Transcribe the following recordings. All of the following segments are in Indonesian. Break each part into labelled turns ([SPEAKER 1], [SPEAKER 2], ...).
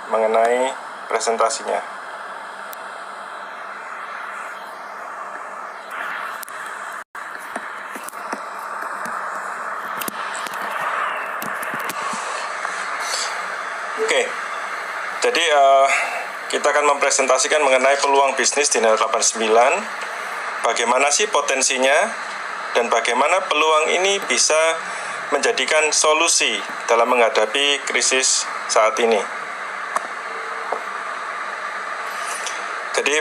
[SPEAKER 1] mengenai presentasinya. Oke, jadi kita akan mempresentasikan mengenai peluang bisnis di Net 89. Bagaimana sih potensinya dan bagaimana peluang ini bisa menjadikan solusi dalam menghadapi krisis saat ini. Jadi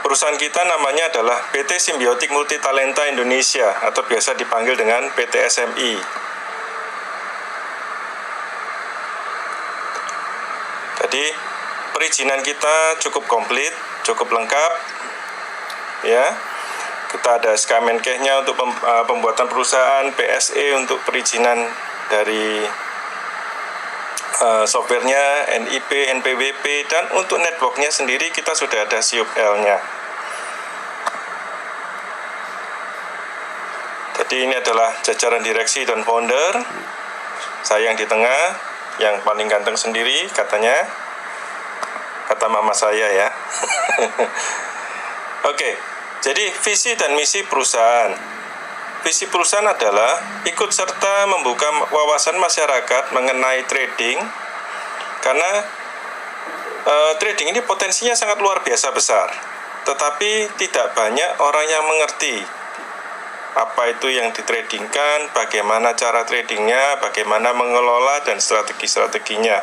[SPEAKER 1] perusahaan kita namanya adalah PT Simbiotik Multitalenta Indonesia atau biasa dipanggil dengan PT SMI. Jadi perizinan kita cukup komplit, cukup lengkap, ya. Kita ada SK Menkesnya untuk pembuatan perusahaan, PSE untuk perizinan dari softwarenya, NIP, NPWP, dan untuk networknya sendiri kita sudah ada SIUP-L-nya. Jadi ini adalah jajaran direksi dan founder. Saya yang di tengah, yang paling ganteng sendiri katanya, kata mama saya ya. Oke. Jadi visi dan misi perusahaan. Visi perusahaan adalah ikut serta membuka wawasan masyarakat mengenai trading, karena trading ini potensinya sangat luar biasa besar, tetapi tidak banyak orang yang mengerti apa itu yang ditradingkan, bagaimana cara tradingnya, bagaimana mengelola dan strategi-strateginya,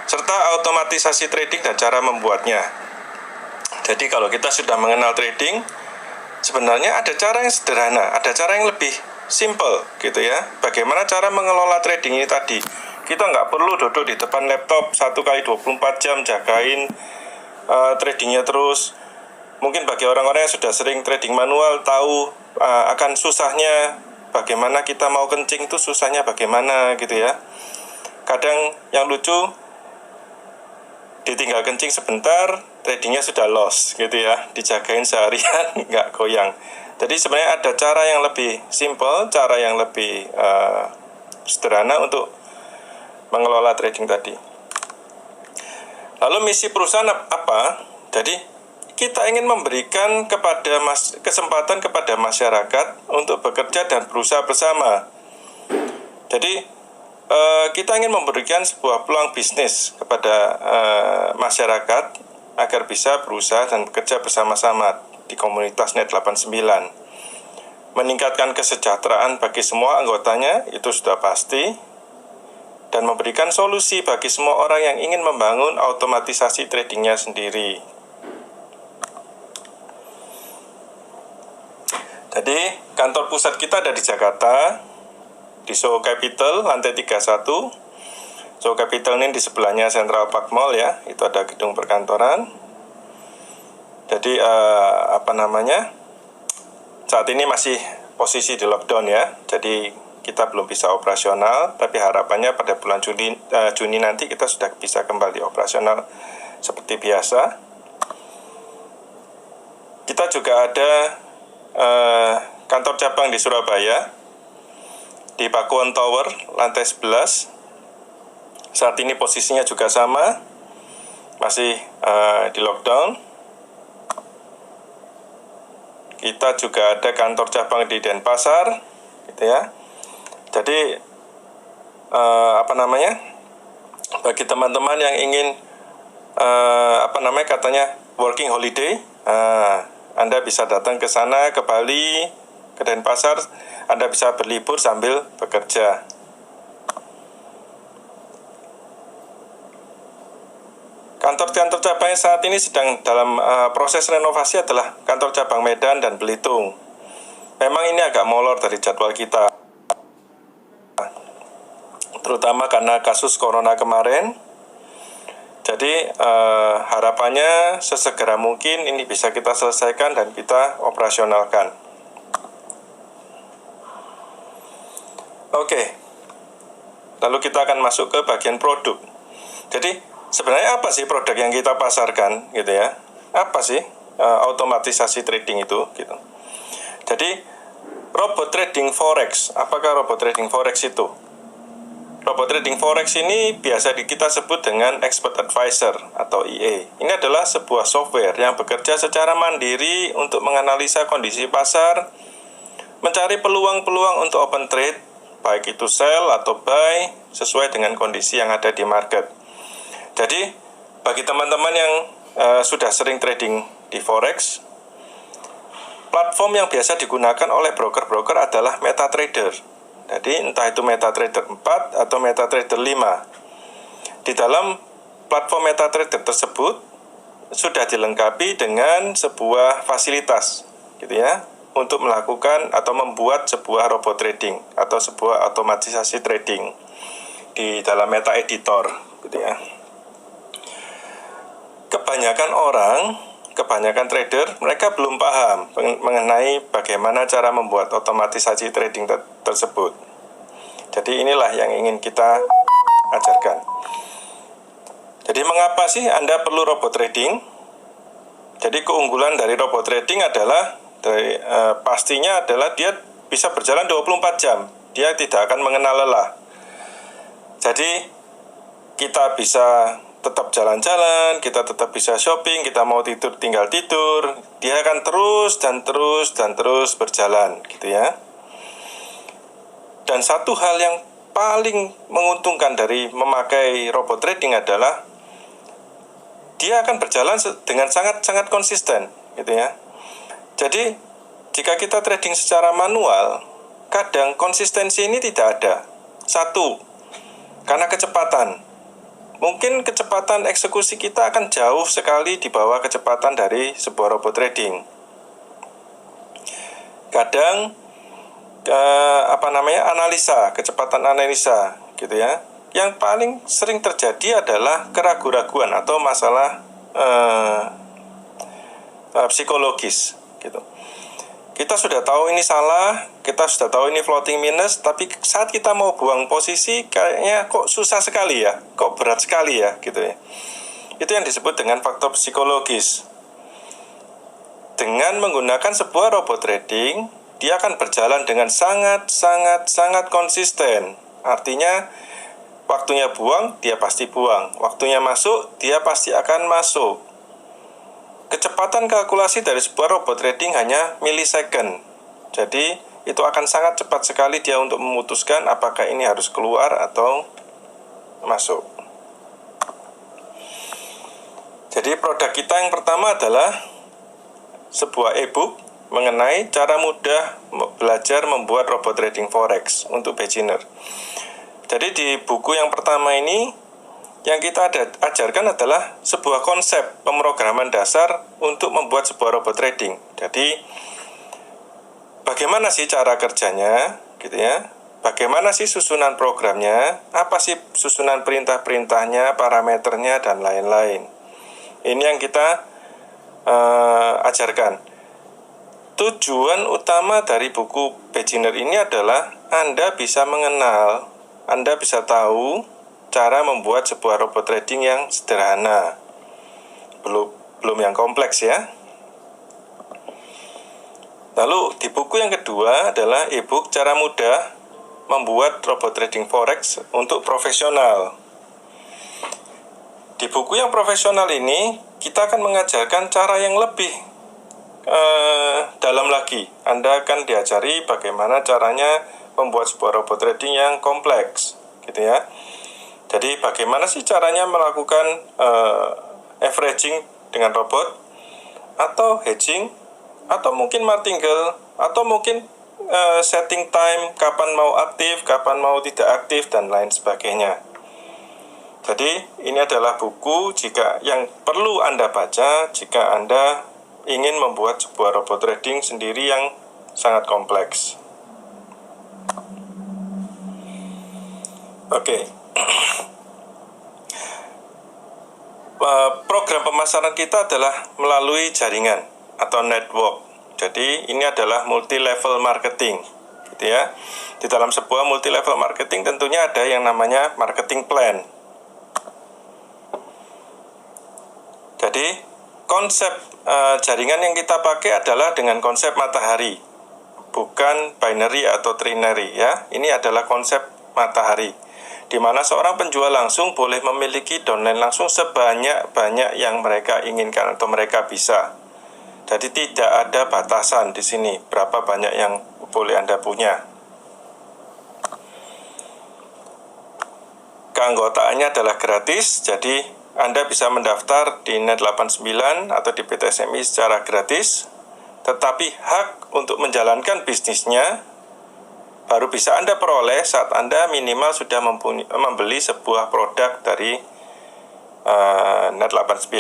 [SPEAKER 1] serta otomatisasi trading dan cara membuatnya. Jadi kalau kita sudah mengenal trading, sebenarnya ada cara yang sederhana, ada cara yang lebih simple gitu ya. Bagaimana cara mengelola trading ini tadi. Kita nggak perlu duduk di depan laptop 1x24 jam jagain tradingnya terus. Mungkin bagi orang-orang yang sudah sering trading manual tahu akan susahnya bagaimana kita mau kencing itu susahnya bagaimana gitu ya. Kadang yang lucu, ditinggal kencing sebentar, tradingnya sudah loss gitu ya, dijagain seharian nggak goyang. Jadi sebenarnya ada cara yang lebih simple, cara yang lebih sederhana untuk mengelola trading tadi. Lalu misi perusahaan apa? Jadi kita ingin memberikan kesempatan kepada masyarakat untuk bekerja dan berusaha bersama. Jadi kita ingin memberikan sebuah peluang bisnis kepada masyarakat agar bisa berusaha dan bekerja bersama-sama di komunitas Net 89. Meningkatkan kesejahteraan bagi semua anggotanya, itu sudah pasti, dan memberikan solusi bagi semua orang yang ingin membangun otomatisasi tradingnya sendiri. Jadi, kantor pusat kita ada di Jakarta, di Soho Capital, lantai 31. Soho Capital ini di sebelahnya Central Park Mall ya, itu ada gedung perkantoran. Jadi saat ini masih posisi di lockdown ya, jadi kita belum bisa operasional, tapi harapannya pada bulan Juni nanti kita sudah bisa kembali operasional seperti biasa. Kita juga ada kantor cabang di Surabaya, di Pakuwon Tower, lantai 11. Saat ini posisinya juga sama, masih di lockdown. Kita juga ada kantor cabang di Denpasar, gitu ya. Jadi bagi teman-teman yang ingin katanya working holiday, Anda bisa datang ke sana, ke Bali, ke Denpasar. Anda bisa berlibur sambil bekerja. Kantor-kantor cabang saat ini sedang dalam proses renovasi adalah kantor cabang Medan dan Belitung. Memang ini agak molor dari jadwal kita, terutama karena kasus corona kemarin. Jadi harapannya sesegera mungkin ini bisa kita selesaikan dan kita operasionalkan. Oke, lalu kita akan masuk ke bagian produk. Jadi sebenarnya apa sih produk yang kita pasarkan, gitu ya? Apa sih otomatisasi trading itu, gitu? Jadi robot trading forex. Apakah robot trading forex itu? robot trading forex ini biasa kita sebut dengan expert advisor atau EA. Ini adalah sebuah software yang bekerja secara mandiri untuk menganalisa kondisi pasar, mencari peluang-peluang untuk open trade, baik itu sell atau buy, sesuai dengan kondisi yang ada di market. Jadi, bagi teman-teman yang sudah sering trading di forex, platform yang biasa digunakan oleh broker-broker adalah MetaTrader. Jadi, entah itu MetaTrader 4 atau MetaTrader 5. Di dalam platform MetaTrader tersebut sudah dilengkapi dengan sebuah fasilitas, gitu ya, untuk melakukan atau membuat sebuah robot trading atau sebuah otomatisasi trading di dalam Meta Editor, gitu ya. Kebanyakan trader, mereka belum paham mengenai bagaimana cara membuat otomatisasi trading tersebut. Jadi inilah yang ingin kita ajarkan. Jadi mengapa sih Anda perlu robot trading? Jadi keunggulan dari robot trading adalah pastinya adalah dia bisa berjalan 24 jam. Dia tidak akan mengenal lelah. Jadi kita bisa tetap jalan-jalan, kita tetap bisa shopping, kita mau tidur tinggal tidur, dia akan terus berjalan, gitu ya. Dan satu hal yang paling menguntungkan dari memakai robot trading adalah dia akan berjalan dengan sangat konsisten, gitu ya. Jadi jika kita trading secara manual, kadang konsistensi ini tidak ada. Satu, karena kecepatan. Mungkin kecepatan eksekusi kita akan jauh sekali di bawah kecepatan dari sebuah robot trading. Kadang kecepatan analisa, gitu ya. Yang paling sering terjadi adalah keraguan-raguan atau masalah psikologis, gitu. Kita sudah tahu ini salah, kita sudah tahu ini floating minus, tapi saat kita mau buang posisi kayaknya kok susah sekali ya, kok berat sekali ya, gitu ya. Itu yang disebut dengan faktor psikologis. Dengan menggunakan sebuah robot trading, dia akan berjalan dengan sangat konsisten. Artinya waktunya buang, dia pasti buang. Waktunya masuk, dia pasti akan masuk. Kecepatan kalkulasi dari sebuah robot trading hanya milisecond. Jadi, itu akan sangat cepat sekali dia untuk memutuskan apakah ini harus keluar atau masuk. Jadi, produk kita yang pertama adalah sebuah e-book mengenai cara mudah belajar membuat robot trading forex untuk beginner. Jadi, di buku yang pertama ini yang kita ajarkan adalah sebuah konsep pemrograman dasar untuk membuat sebuah robot trading. Jadi, bagaimana sih cara kerjanya, gitu ya? Bagaimana sih susunan programnya? Apa sih susunan perintah-perintahnya, parameternya, dan lain-lain. Ini yang kita ajarkan. Tujuan utama dari buku beginner ini adalah Anda bisa mengenal, Anda bisa tahu cara membuat sebuah robot trading yang sederhana, belum yang kompleks ya. Lalu di buku yang kedua adalah e-book cara mudah membuat robot trading forex untuk profesional. Di buku yang profesional ini kita akan mengajarkan cara yang lebih dalam lagi. Anda akan diajari bagaimana caranya membuat sebuah robot trading yang kompleks, gitu ya. Jadi bagaimana sih caranya melakukan averaging dengan robot, atau hedging, atau mungkin martingale, atau mungkin setting time, kapan mau aktif, kapan mau tidak aktif, dan lain sebagainya. Jadi ini adalah buku yang perlu Anda baca jika Anda ingin membuat sebuah robot trading sendiri yang sangat kompleks. Oke. Program pemasaran kita adalah melalui jaringan atau network. Jadi ini adalah multi level marketing, gitu ya. Di dalam sebuah multi level marketing tentunya ada yang namanya marketing plan. Jadi konsep jaringan yang kita pakai adalah dengan konsep matahari, bukan binary atau trinary ya. Ini adalah konsep matahari. di mana seorang penjual langsung boleh memiliki downline langsung sebanyak-banyak yang mereka inginkan atau mereka bisa. Jadi tidak ada batasan di sini berapa banyak yang boleh Anda punya. Keanggotaannya adalah gratis, jadi Anda bisa mendaftar di Net89 atau di PT SMI secara gratis, tetapi hak untuk menjalankan bisnisnya baru bisa Anda peroleh saat Anda minimal sudah membeli sebuah produk dari Net89.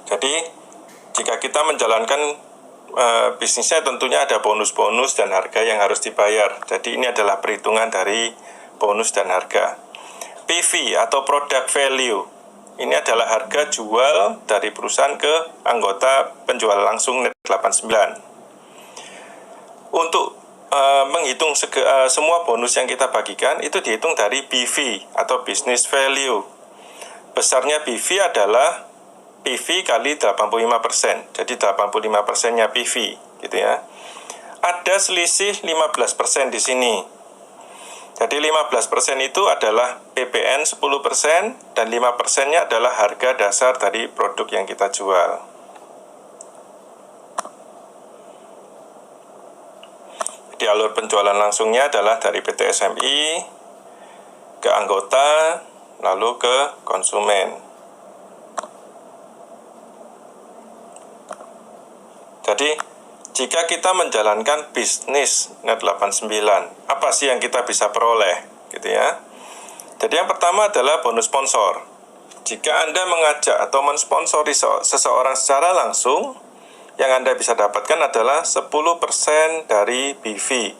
[SPEAKER 1] Jadi, jika kita menjalankan bisnisnya tentunya ada bonus-bonus dan harga yang harus dibayar. Jadi, ini adalah perhitungan dari bonus dan harga. PV atau product value. Ini adalah harga jual dari perusahaan ke anggota penjual langsung Net89. Untuk menghitung semua bonus yang kita bagikan itu dihitung dari BV atau business value. Besarnya BV adalah PV kali 85%. Jadi 85%-nya PV gitu ya. Ada selisih 15% di sini. Jadi 15% itu adalah PPN 10% dan 5%-nya adalah harga dasar dari produk yang kita jual. Di alur penjualan langsungnya adalah dari PT SMI ke anggota, lalu ke konsumen. Jadi, jika kita menjalankan bisnis Net89, apa sih yang kita bisa peroleh? Gitu ya. Jadi yang pertama adalah bonus sponsor. Jika Anda mengajak atau mensponsori seseorang secara langsung, yang Anda bisa dapatkan adalah 10% dari BV.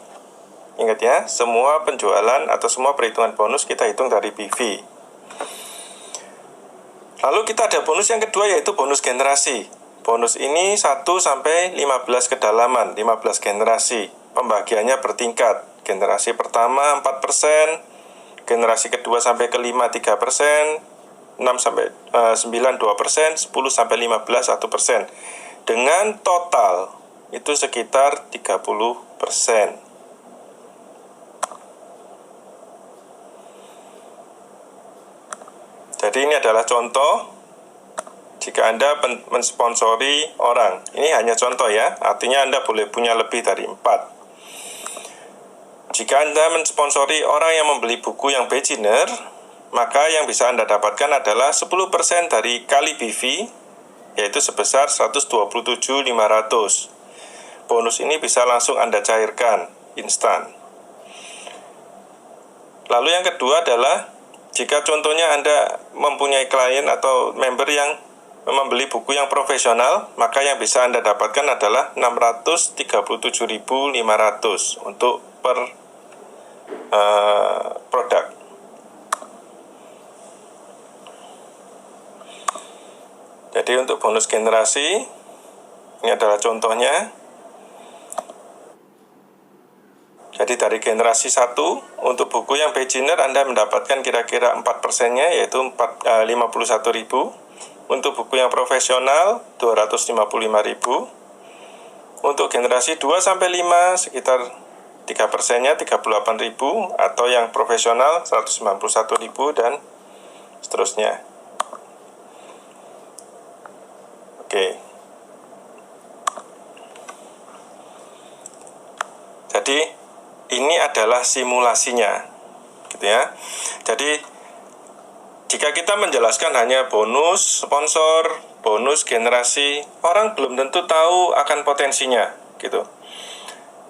[SPEAKER 1] Ingat ya, semua penjualan atau semua perhitungan bonus kita hitung dari BV. Lalu kita ada bonus yang kedua yaitu bonus generasi. Bonus ini 1 sampai 15 kedalaman, 15 generasi. Pembagiannya bertingkat. Generasi pertama 4%, generasi kedua sampai kelima 3%, 6 sampai 9 2%, 10 sampai 15 1%. Dengan total itu sekitar 30%. Jadi ini adalah contoh jika Anda mensponsori orang. Ini hanya contoh ya, artinya Anda boleh punya lebih dari 4. Jika Anda mensponsori orang yang membeli buku yang beginner, maka yang bisa Anda dapatkan adalah 10% dari kali BV, yaitu sebesar 127.500. Bonus ini bisa langsung Anda cairkan instan. Lalu yang kedua adalah jika contohnya Anda mempunyai klien atau member yang membeli buku yang profesional, maka yang bisa Anda dapatkan adalah 637.500 untuk per produk. Jadi untuk bonus generasi, ini adalah contohnya. Jadi dari generasi 1, untuk buku yang beginner Anda mendapatkan kira-kira 4%-nya, yaitu 51.000. Untuk buku yang profesional, 255.000. Untuk generasi 2 sampai 5 sekitar 3%-nya 38.000, atau yang profesional 191.000 dan seterusnya. Oke. Jadi ini adalah simulasinya, gitu ya. Jadi jika kita menjelaskan hanya bonus sponsor, bonus generasi, orang belum tentu tahu akan potensinya, gitu.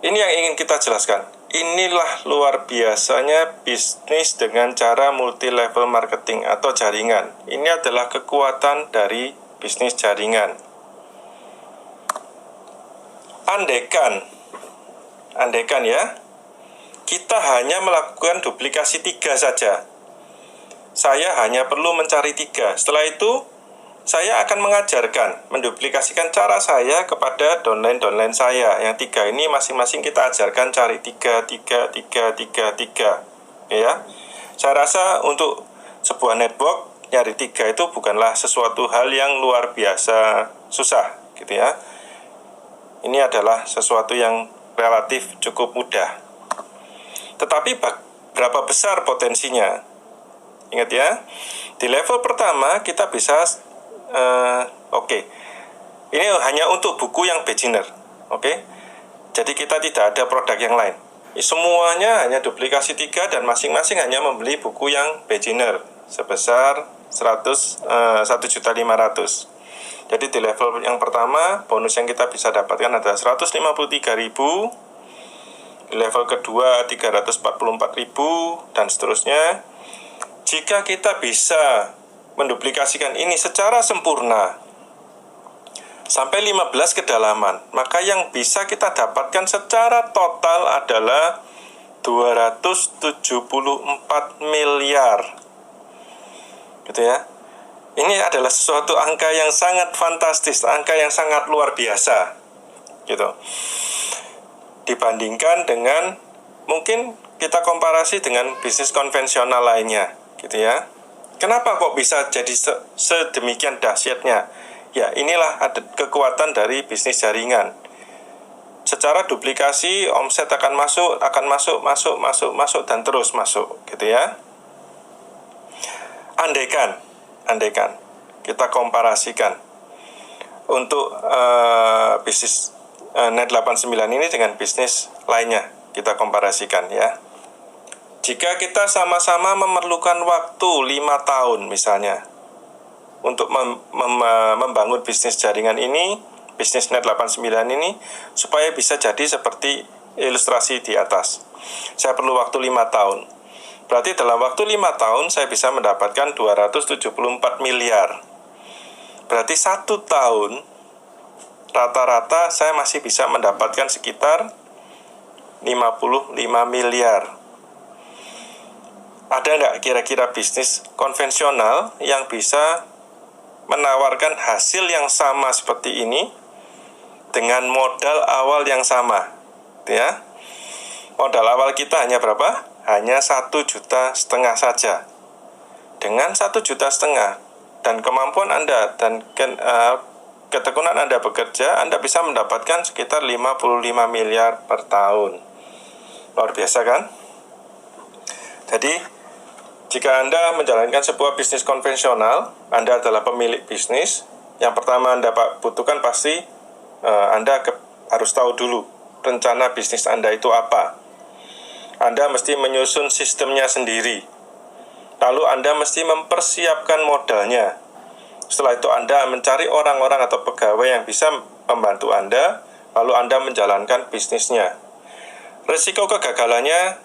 [SPEAKER 1] Ini yang ingin kita jelaskan. Inilah luar biasanya bisnis dengan cara multi level marketing atau jaringan. Ini adalah kekuatan dari bisnis jaringan. Andaikan ya, kita hanya melakukan duplikasi 3 saja. Saya hanya perlu mencari 3. Setelah itu, saya akan mengajarkan, menduplikasikan cara saya kepada downline saya. Yang 3 ini masing-masing kita ajarkan cari 3. Ya. Saya rasa untuk sebuah network, nyari 3 itu bukanlah sesuatu hal yang luar biasa susah, gitu ya. Ini adalah sesuatu yang relatif cukup mudah. Tetapi berapa besar potensinya? Ingat ya, di level pertama kita bisa ini hanya untuk buku yang beginner. Jadi kita tidak ada produk yang lain. Semuanya hanya duplikasi 3 dan masing-masing hanya membeli buku yang beginner sebesar 100.500. Jadi di level yang pertama bonus yang kita bisa dapatkan adalah 153.000. Di level kedua 344.000 dan seterusnya. Jika kita bisa menduplikasikan ini secara sempurna sampai 15 kedalaman, maka yang bisa kita dapatkan secara total adalah 274 miliar. Gitu ya. Ini adalah sesuatu angka yang sangat fantastis, angka yang sangat luar biasa. Gitu. Dibandingkan dengan mungkin kita komparasi dengan bisnis konvensional lainnya, gitu ya. Kenapa kok bisa jadi sedemikian dahsyatnya? Ya, inilah ada kekuatan dari bisnis jaringan. Secara duplikasi, omset akan masuk dan terus masuk, gitu ya. Andaikan kita komparasikan untuk bisnis Net89 ini dengan bisnis lainnya, kita komparasikan ya. Jika kita sama-sama memerlukan waktu 5 tahun misalnya untuk membangun bisnis jaringan ini, bisnis Net89 ini, supaya bisa jadi seperti ilustrasi di atas. Saya perlu waktu 5 tahun. Berarti dalam waktu 5 tahun saya bisa mendapatkan 274 miliar. Berarti 1 tahun rata-rata saya masih bisa mendapatkan sekitar 55 miliar. Ada nggak kira-kira bisnis konvensional yang bisa menawarkan hasil yang sama seperti ini dengan modal awal yang sama? Ya. Modal awal kita hanya berapa? Hanya 1,5 juta saja. Dengan 1,5 juta dan kemampuan Anda dan ketekunan Anda bekerja, Anda bisa mendapatkan sekitar 55 miliar per tahun. Luar biasa kan? Jadi, jika Anda menjalankan sebuah bisnis konvensional, Anda adalah pemilik bisnis. Yang pertama Anda butuhkan pasti Anda harus tahu dulu rencana bisnis Anda itu apa. Anda mesti menyusun sistemnya sendiri. Lalu Anda mesti mempersiapkan modalnya. Setelah itu Anda mencari orang-orang atau pegawai yang bisa membantu Anda, lalu Anda menjalankan bisnisnya. Risiko kegagalannya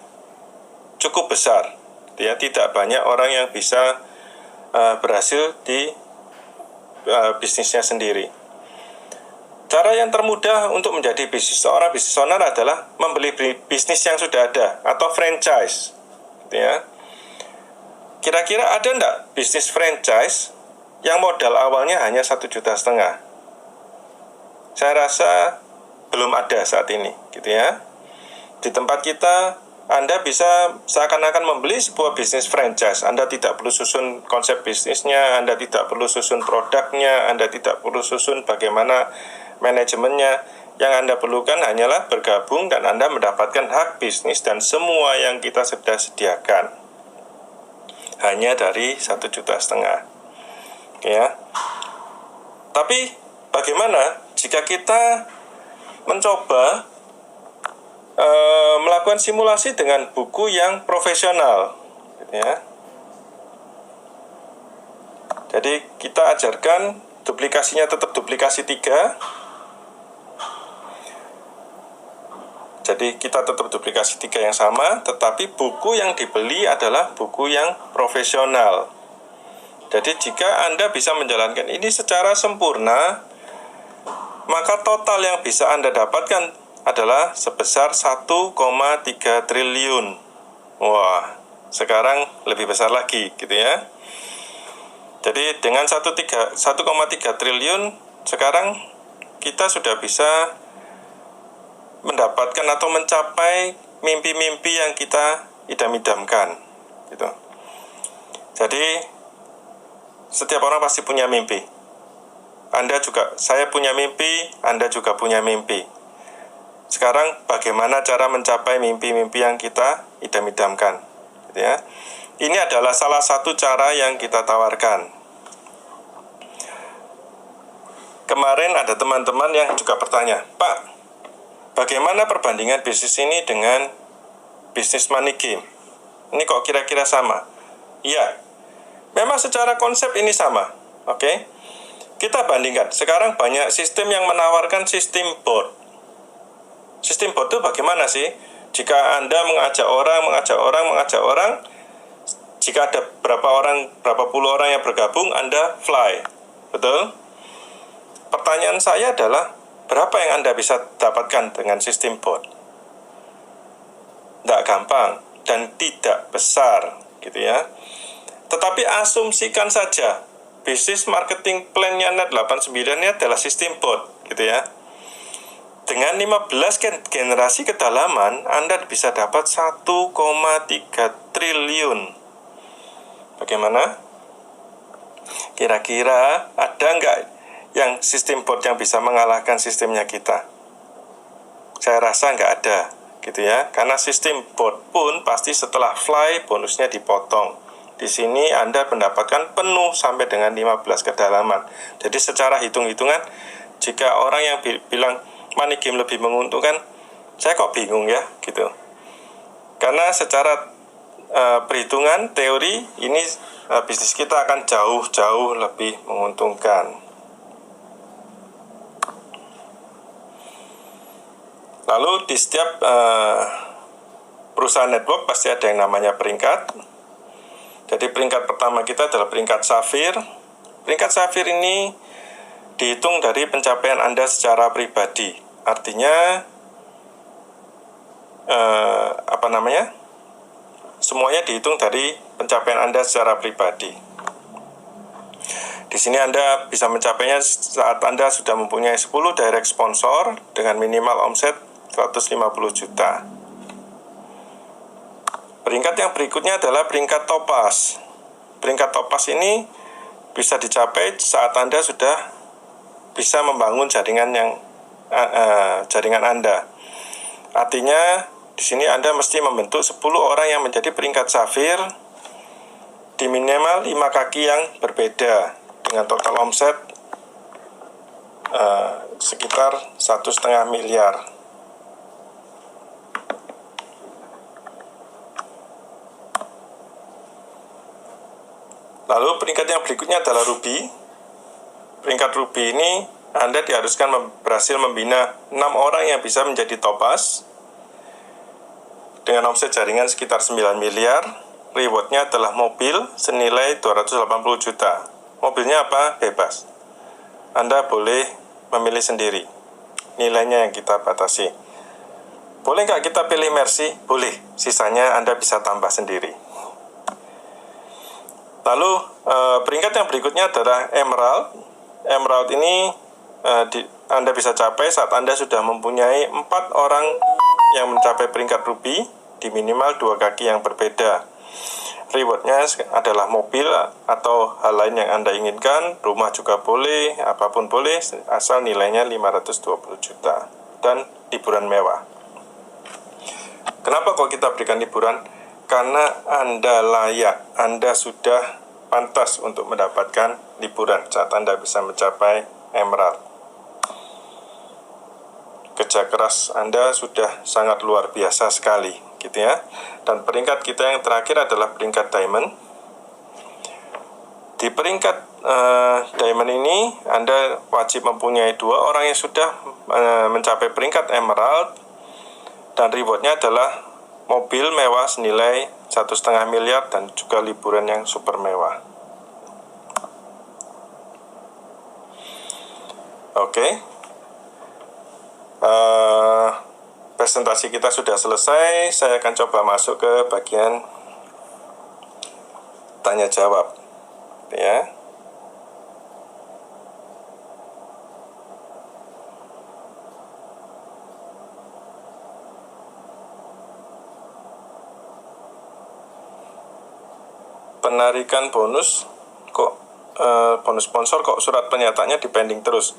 [SPEAKER 1] cukup besar. Ya, tidak banyak orang yang bisa berhasil di bisnisnya sendiri. Cara yang termudah untuk menjadi seorang business owner adalah membeli bisnis yang sudah ada atau franchise. Ya. Kira-kira ada enggak bisnis franchise yang modal awalnya hanya 1,5 juta? Saya rasa belum ada saat ini, gitu ya. Di tempat kita, Anda bisa seakan-akan membeli sebuah bisnis franchise. Anda tidak perlu susun konsep bisnisnya, Anda tidak perlu susun produknya, Anda tidak perlu susun bagaimana manajemennya. Yang Anda perlukan hanyalah bergabung dan Anda mendapatkan hak bisnis dan semua yang kita sudah sediakan. Hanya dari 1,5 juta. Ya. Tapi bagaimana jika kita mencoba melakukan simulasi dengan buku yang profesional, ya. Jadi kita ajarkan duplikasinya tetap duplikasi 3. Jadi kita tetap duplikasi 3 yang sama, tetapi buku yang dibeli adalah buku yang profesional. Jadi jika Anda bisa menjalankan ini secara sempurna, maka total yang bisa Anda dapatkan adalah sebesar 1,3 triliun. Wah, sekarang lebih besar lagi, gitu ya. Jadi dengan 1,3 triliun, sekarang kita sudah bisa mendapatkan atau mencapai mimpi-mimpi yang kita idam-idamkan, gitu. Jadi setiap orang pasti punya mimpi. Saya punya mimpi, Anda juga punya mimpi. Sekarang bagaimana cara mencapai mimpi-mimpi yang kita idam-idamkan, gitu ya. Ini adalah salah satu cara yang kita tawarkan. Kemarin ada teman-teman yang juga bertanya, Pak, bagaimana perbandingan bisnis ini dengan bisnis money game? Ini kok kira-kira sama? Iya, memang secara konsep ini sama. Oke, kita bandingkan. Sekarang banyak sistem yang menawarkan sistem bot. Sistem bot itu bagaimana sih? Jika Anda mengajak orang, jika ada berapa puluh orang yang bergabung, Anda fly. Betul? Pertanyaan saya adalah, berapa yang Anda bisa dapatkan dengan sistem bot? Tidak gampang dan tidak besar, gitu ya. Tetapi asumsikan saja, bisnis marketing plan-nya Net89 ini adalah sistem bot, gitu ya. Dengan 15 generasi kedalaman, Anda bisa dapat 1,3 triliun. Bagaimana? Kira-kira ada nggak yang sistem bot yang bisa mengalahkan sistemnya kita? Saya rasa nggak ada, gitu ya. Karena sistem bot pun pasti setelah fly bonusnya dipotong. Di sini Anda mendapatkan penuh sampai dengan 15 kedalaman. Jadi secara hitung-hitungan, jika orang yang bilang money game lebih menguntungkan, saya kok bingung ya, gitu. Karena secara perhitungan teori ini bisnis kita akan jauh-jauh lebih menguntungkan. Lalu di setiap perusahaan network pasti ada yang namanya peringkat. Jadi peringkat pertama kita adalah peringkat Safir. Peringkat Safir ini dihitung dari pencapaian Anda secara pribadi. Artinya semuanya dihitung dari pencapaian Anda secara pribadi. Di sini Anda bisa mencapainya saat Anda sudah mempunyai 10 direct sponsor dengan minimal omset 150 juta. Peringkat yang berikutnya adalah peringkat Topaz. Peringkat Topaz ini bisa dicapai saat Anda sudah bisa membangun jaringan Anda. Artinya di sini Anda mesti membentuk 10 orang yang menjadi peringkat Safir di minimal 5 kaki yang berbeda dengan total omset sekitar 1,5 miliar. Lalu peringkat yang berikutnya adalah Ruby. Peringkat Ruby ini Anda diharuskan berhasil membina 6 orang yang bisa menjadi Topaz dengan omset jaringan sekitar 9 miliar. Rewardnya adalah mobil senilai 280 juta. Mobilnya apa? Bebas. Anda boleh memilih sendiri. Nilainya yang kita batasi. Boleh nggak kita pilih Mercy? Boleh. Sisanya Anda bisa tambah sendiri. Lalu peringkat yang berikutnya adalah Emerald. Emerald ini Anda bisa capai saat Anda sudah mempunyai 4 orang yang mencapai peringkat Ruby di minimal 2 kaki yang berbeda. Rewardnya adalah mobil atau hal lain yang Anda inginkan. Rumah juga boleh, apapun boleh, asal nilainya 520 juta. Dan liburan mewah. Kenapa kok kita berikan liburan? Karena Anda layak, Anda sudah pantas untuk mendapatkan liburan saat Anda bisa mencapai Emerald. Kerja keras Anda sudah sangat luar biasa sekali, gitu ya. Dan peringkat kita yang terakhir adalah peringkat Diamond. Di peringkat Diamond ini Anda wajib mempunyai 2 orang yang sudah mencapai peringkat Emerald, dan rewardnya adalah mobil mewah senilai 1,5 miliar dan juga liburan yang super mewah. Oke. Presentasi kita sudah selesai. Saya akan coba masuk ke bagian tanya jawab. Ya. Penarikan bonus bonus sponsor kok surat pernyataannya dipending terus.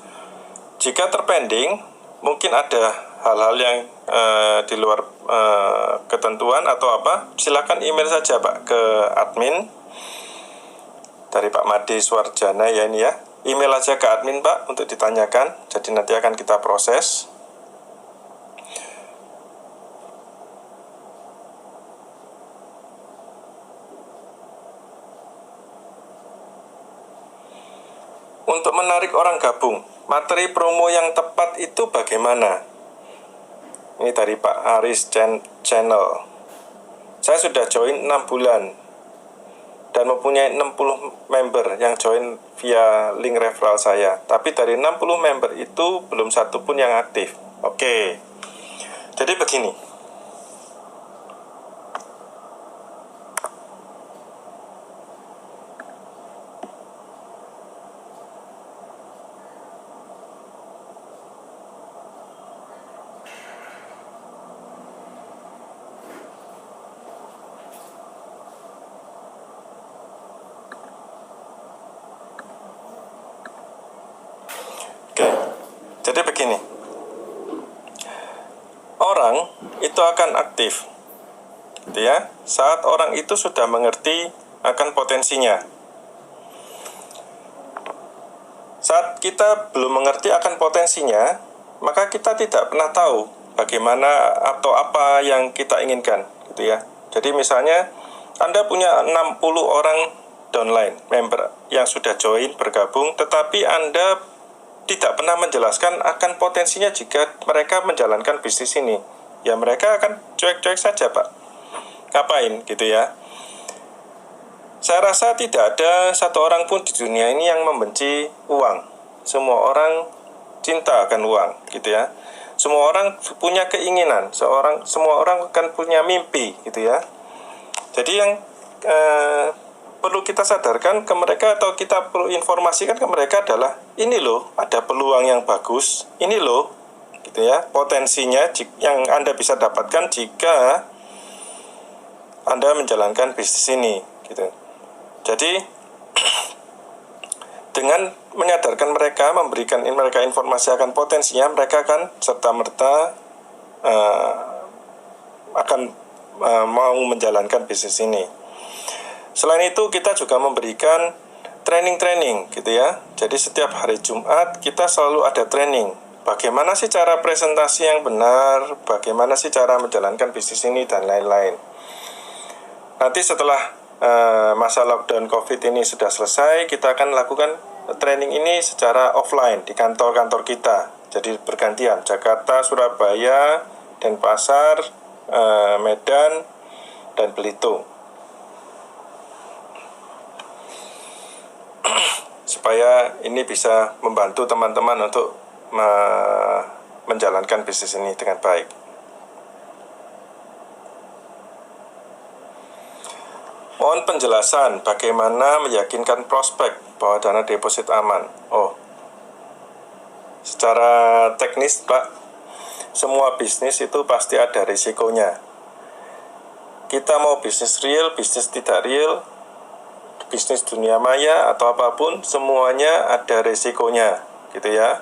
[SPEAKER 1] Jika terpending, mungkin ada hal-hal yang di luar ketentuan atau apa, silakan email saja Pak ke admin dari Pak Made Suarjana ya ini ya. Email aja ke admin Pak untuk ditanyakan, jadi nanti akan kita proses. Untuk menarik orang gabung, materi promo yang tepat itu bagaimana? Ini dari Pak Aris Channel. Saya sudah join 6 bulan dan mempunyai 60 member yang join via link referral saya. Tapi dari 60 member itu belum satu pun yang aktif. Oke. Jadi begini. Oke. Jadi begini. Orang itu akan aktif, gitu ya, saat orang itu sudah mengerti akan potensinya. Saat kita belum mengerti akan potensinya, maka kita tidak pernah tahu bagaimana atau apa yang kita inginkan, gitu ya. Jadi misalnya Anda punya 60 orang downline member yang sudah join bergabung, tetapi Anda tidak pernah menjelaskan akan potensinya jika mereka menjalankan bisnis ini. Ya mereka akan cuek-cuek saja Pak. Ngapain gitu ya. Saya rasa tidak ada satu orang pun di dunia ini yang membenci uang. Semua orang cinta akan uang gitu ya. Semua orang punya keinginan, semua orang akan punya mimpi gitu ya. Jadi yang perlu kita sadarkan ke mereka atau kita perlu informasikan ke mereka adalah ini loh ada peluang yang bagus, ini loh gitu ya potensinya yang Anda bisa dapatkan jika Anda menjalankan bisnis ini gitu. Jadi dengan menyadarkan mereka, memberikan mereka informasi akan potensinya, mereka akan serta-merta akan mau menjalankan bisnis ini. Selain itu kita juga memberikan training-training gitu ya. Jadi setiap hari Jumat kita selalu ada training. Bagaimana sih cara presentasi yang benar, bagaimana sih cara menjalankan bisnis ini dan lain-lain. Nanti setelah masa lockdown COVID ini sudah selesai, kita akan lakukan training ini secara offline di kantor-kantor kita. Jadi bergantian Jakarta, Surabaya, Denpasar, Medan, dan Belitung. Supaya ini bisa membantu teman-teman untuk menjalankan bisnis ini dengan baik. Mohon penjelasan bagaimana meyakinkan prospek bahwa dana deposit aman. Secara teknis Pak, semua bisnis itu pasti ada risikonya. Kita mau bisnis real, bisnis tidak real, bisnis dunia maya atau apapun, semuanya ada resikonya gitu ya.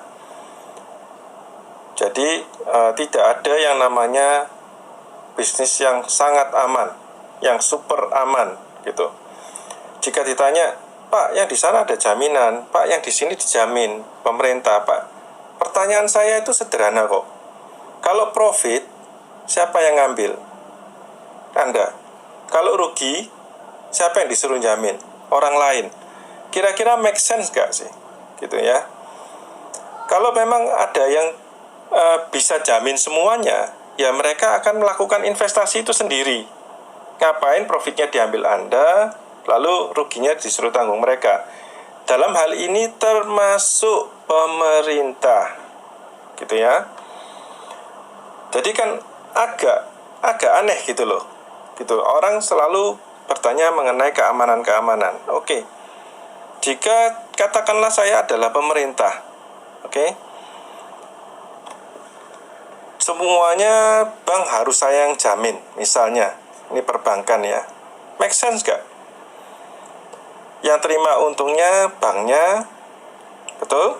[SPEAKER 1] Jadi tidak ada yang namanya bisnis yang sangat aman, yang super aman gitu. Jika ditanya, Pak, yang di sana ada jaminan, Pak, yang di sini dijamin pemerintah, Pak. Pertanyaan saya itu sederhana kok. Kalau profit, siapa yang ngambil? Anda. Kalau rugi, siapa yang disuruh jamin? Orang lain. Kira-kira make sense gak sih? Gitu ya. Kalau memang ada yang bisa jamin semuanya, ya mereka akan melakukan investasi itu sendiri. Ngapain profitnya diambil Anda, lalu ruginya disuruh tanggung mereka. Dalam hal ini termasuk pemerintah. Gitu ya. Jadi kan agak aneh gitu loh. Gitu. Orang selalu bertanya mengenai keamanan-keamanan. Oke. Jika katakanlah saya adalah pemerintah. Oke. Semuanya bank harus saya yang jamin. Misalnya, ini perbankan ya. Make sense gak? Yang terima untungnya banknya, betul?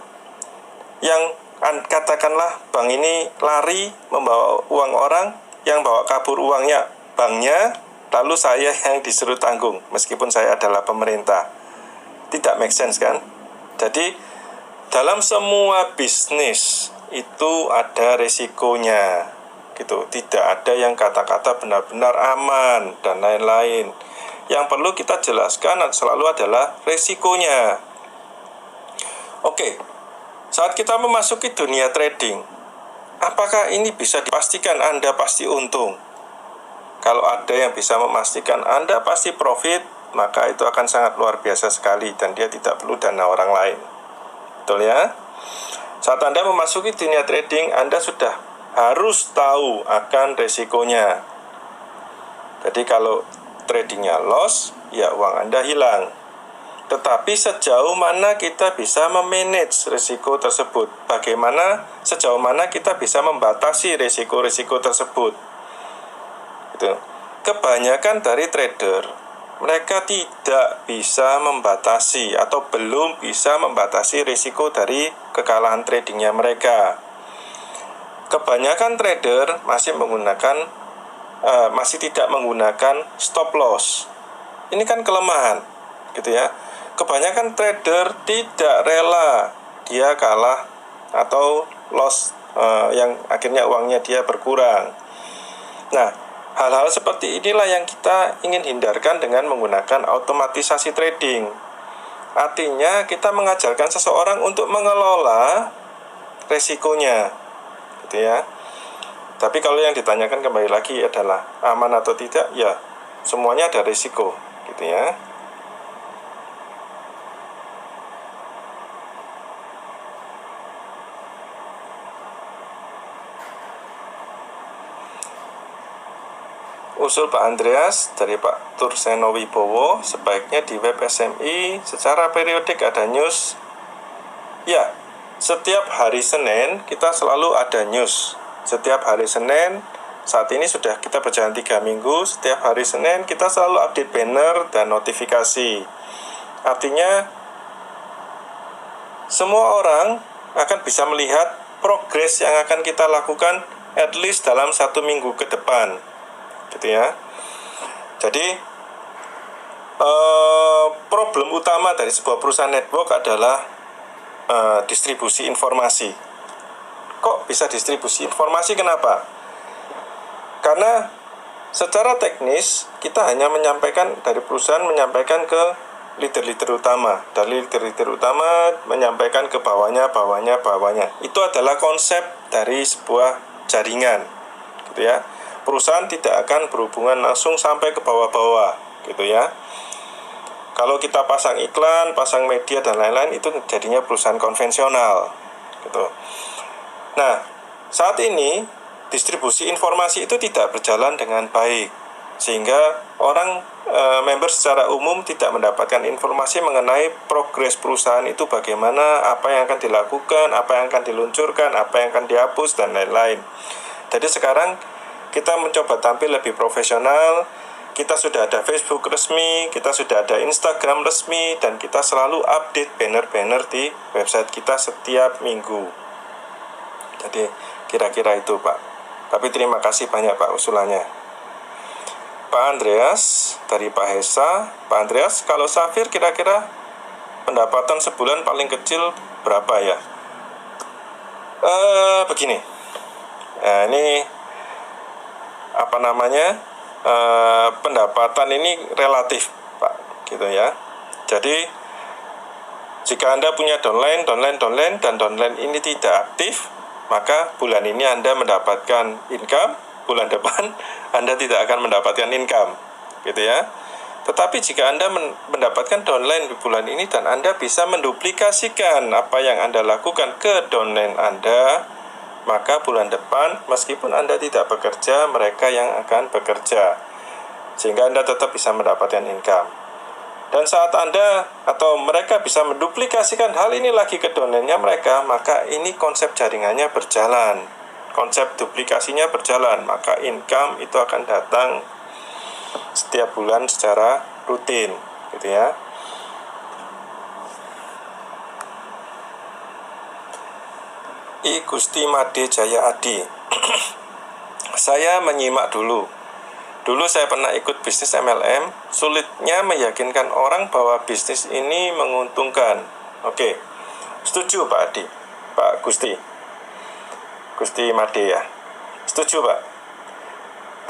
[SPEAKER 1] Yang katakanlah bank ini lari membawa uang orang, yang bawa kabur uangnya banknya, lalu saya yang disuruh tanggung meskipun saya adalah pemerintah. Tidak make sense kan? Jadi dalam semua bisnis itu ada resikonya gitu. Tidak ada yang kata-kata benar-benar aman dan lain-lain. Yang perlu kita jelaskan selalu adalah resikonya. Oke, saat kita memasuki dunia trading, apakah ini bisa dipastikan Anda pasti untung? Kalau ada yang bisa memastikan Anda pasti profit, maka itu akan sangat luar biasa sekali dan dia tidak perlu dana orang lain. Betul ya? Saat Anda memasuki dunia trading, Anda sudah harus tahu akan resikonya. Jadi kalau tradingnya loss, ya uang Anda hilang. Tetapi sejauh mana kita bisa memanage risiko tersebut? Bagaimana, sejauh mana kita bisa membatasi risiko-risiko tersebut? Gitu. Kebanyakan dari trader, mereka tidak bisa membatasi atau belum bisa membatasi risiko dari kekalahan tradingnya mereka. Kebanyakan trader masih tidak menggunakan stop loss. Ini kan kelemahan, gitu ya. Kebanyakan trader tidak rela dia kalah atau loss, yang akhirnya uangnya dia berkurang. Nah, hal-hal seperti inilah yang kita ingin hindarkan dengan menggunakan otomatisasi trading. Artinya kita mengajarkan seseorang untuk mengelola resikonya, gitu ya. Tapi kalau yang ditanyakan kembali lagi adalah aman atau tidak, ya semuanya ada risiko, gitu ya. Usul Pak Andreas dari Pak Turseno Wibowo, sebaiknya di web SMI secara periodik ada news. Ya, setiap hari Senin kita selalu ada news. Setiap hari Senin, saat ini sudah kita berjalan 3 minggu, setiap hari Senin kita selalu update banner dan notifikasi. Artinya semua orang akan bisa melihat progres yang akan kita lakukan at least dalam 1 minggu ke depan, gitu ya. Jadi problem utama dari sebuah perusahaan network adalah distribusi informasi. Kok bisa distribusi informasi? Kenapa? Karena secara teknis kita hanya menyampaikan, dari perusahaan menyampaikan ke leader-leader utama, dari leader-leader utama menyampaikan ke bawahnya. Itu adalah konsep dari sebuah jaringan, gitu ya. Perusahaan tidak akan berhubungan langsung sampai ke bawah-bawah, gitu ya. Kalau kita pasang iklan, pasang media dan lain-lain, itu jadinya perusahaan konvensional, gitu. Nah, saat ini distribusi informasi itu tidak berjalan dengan baik, sehingga orang member secara umum tidak mendapatkan informasi mengenai progres perusahaan itu bagaimana, apa yang akan dilakukan, apa yang akan diluncurkan, apa yang akan dihapus dan lain-lain. Jadi sekarang kita mencoba tampil lebih profesional. Kita sudah ada Facebook resmi, kita sudah ada Instagram resmi, dan kita selalu update banner-banner di website kita setiap minggu. Jadi kira-kira itu Pak. Tapi terima kasih banyak Pak usulannya. Pak Andreas dari Pak Hesa. Pak Andreas, kalau Safir kira-kira pendapatan sebulan paling kecil berapa ya? Begini. Nah, ini apa namanya? Pendapatan ini relatif Pak, gitu ya. Jadi jika Anda punya downline dan downline ini tidak aktif, maka bulan ini Anda mendapatkan income, bulan depan Anda tidak akan mendapatkan income, gitu ya. Tetapi jika Anda mendapatkan downline di bulan ini dan Anda bisa menduplikasikan apa yang Anda lakukan ke downline Anda, maka bulan depan meskipun Anda tidak bekerja, mereka yang akan bekerja, sehingga Anda tetap bisa mendapatkan income. Dan saat Anda atau mereka bisa menduplikasikan hal ini lagi ke downline-nya mereka, maka ini konsep jaringannya berjalan, konsep duplikasinya berjalan, maka income itu akan datang setiap bulan secara rutin, gitu ya. I Gusti Made Jaya Adi. Saya menyimak dulu. Dulu saya pernah ikut bisnis MLM, sulitnya meyakinkan orang bahwa bisnis ini menguntungkan. Oke, setuju Pak Adi, Pak Gusti Made ya. Setuju Pak.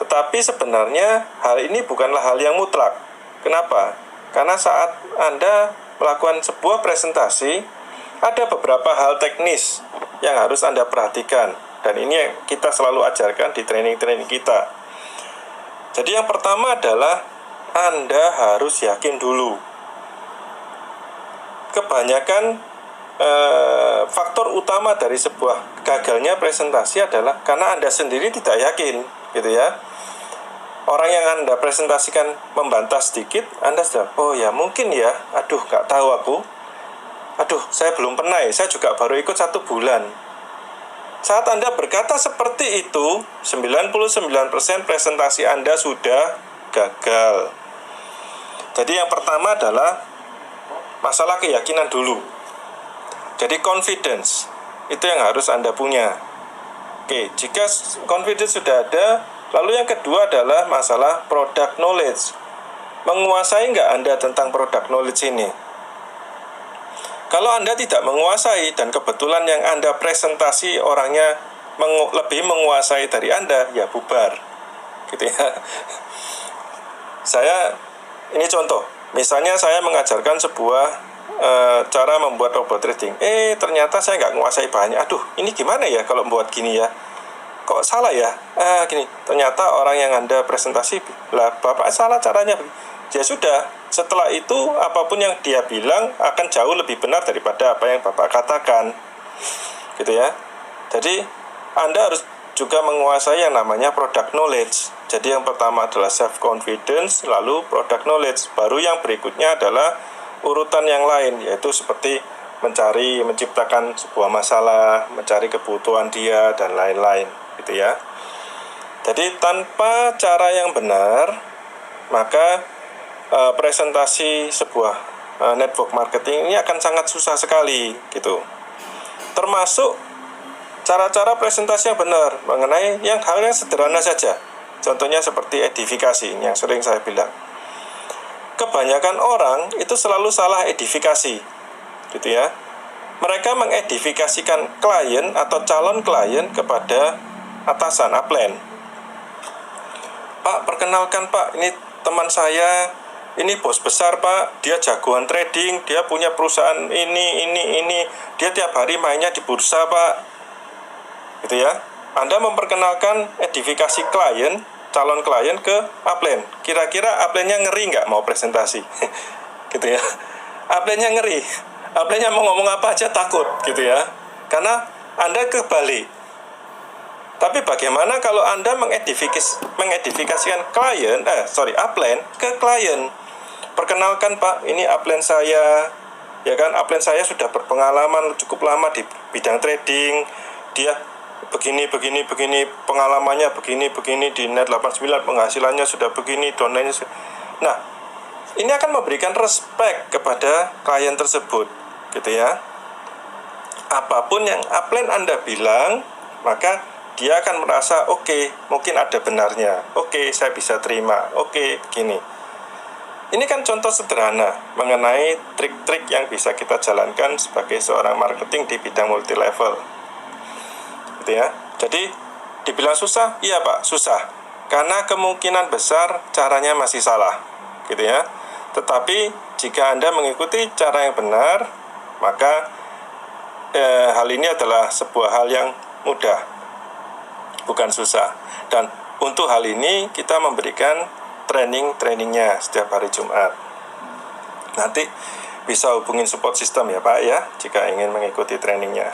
[SPEAKER 1] Tetapi sebenarnya hal ini bukanlah hal yang mutlak. Kenapa? Karena saat Anda melakukan sebuah presentasi, ada beberapa hal teknis yang harus Anda perhatikan. Dan ini yang kita selalu ajarkan di training-training kita. Jadi yang pertama adalah Anda harus yakin dulu. Kebanyakan faktor utama dari sebuah gagalnya presentasi adalah karena Anda sendiri tidak yakin, gitu ya. Orang yang Anda presentasikan membantah sedikit, Anda sudah, oh ya mungkin ya, aduh gak tahu aku, aduh saya belum pernah ya, saya juga baru ikut 1 bulan. Saat Anda berkata seperti itu, 99% presentasi Anda sudah gagal. Jadi yang pertama adalah masalah keyakinan dulu. Jadi confidence, itu yang harus Anda punya. Oke, jika confidence sudah ada, lalu yang kedua adalah masalah product knowledge. Menguasai nggak Anda tentang product knowledge ini? Kalau Anda tidak menguasai dan kebetulan yang Anda presentasi orangnya lebih menguasai dari Anda, ya bubar. Gitu ya. Ini contoh. Misalnya saya mengajarkan sebuah cara membuat robot trading. Ternyata saya nggak menguasai bahannya. Aduh, ini gimana ya kalau membuat gini ya? Kok salah ya? Gini. Ternyata orang yang Anda presentasi, lah Bapak salah caranya. Ya sudah, setelah itu apapun yang dia bilang akan jauh lebih benar daripada apa yang Bapak katakan. Gitu ya. Jadi Anda harus juga menguasai yang namanya product knowledge. Jadi yang pertama adalah self confidence, lalu product knowledge. Baru yang berikutnya adalah urutan yang lain, yaitu seperti menciptakan sebuah masalah, mencari kebutuhan dia dan lain-lain, gitu ya. Jadi tanpa cara yang benar, maka presentasi sebuah network marketing ini akan sangat susah sekali, gitu. Termasuk cara-cara presentasi yang benar mengenai hal yang sederhana saja. Contohnya seperti edifikasi yang sering saya bilang. Kebanyakan orang itu selalu salah edifikasi, gitu ya. Mereka mengedifikasikan klien atau calon klien kepada atasan, upline. Pak, perkenalkan Pak, ini teman saya, ini bos besar Pak, dia jagoan trading, dia punya perusahaan ini, dia tiap hari mainnya di bursa Pak, gitu ya. Anda memperkenalkan edifikasi klien, calon klien ke upline. Kira-kira upline-nya ngeri nggak mau presentasi? Gitu ya. Upline-nya ngeri. Upline-nya mau ngomong apa aja takut, gitu ya. Karena Anda kebalik. Tapi bagaimana kalau Anda mengedifikasikan upline ke klien? Perkenalkan Pak, ini upline saya. Ya kan, upline saya sudah berpengalaman cukup lama di bidang trading. Dia begini, pengalamannya begini, di net 89 penghasilannya sudah begini, downline-nya. Nah, ini akan memberikan respect kepada klien tersebut, gitu ya. Apapun yang upline Anda bilang, maka dia akan merasa oke, mungkin ada benarnya. Oke, saya bisa terima. Oke, begini. Ini kan contoh sederhana mengenai trik-trik yang bisa kita jalankan sebagai seorang marketing di bidang multi level. Gitu ya. Jadi dibilang susah, iya Pak, susah. Karena kemungkinan besar caranya masih salah. Gitu ya. Tetapi jika Anda mengikuti cara yang benar, maka hal ini adalah sebuah hal yang mudah, bukan susah. Dan untuk hal ini kita memberikan trainingnya setiap hari Jumat. Nanti bisa hubungin support system ya Pak ya, jika ingin mengikuti trainingnya.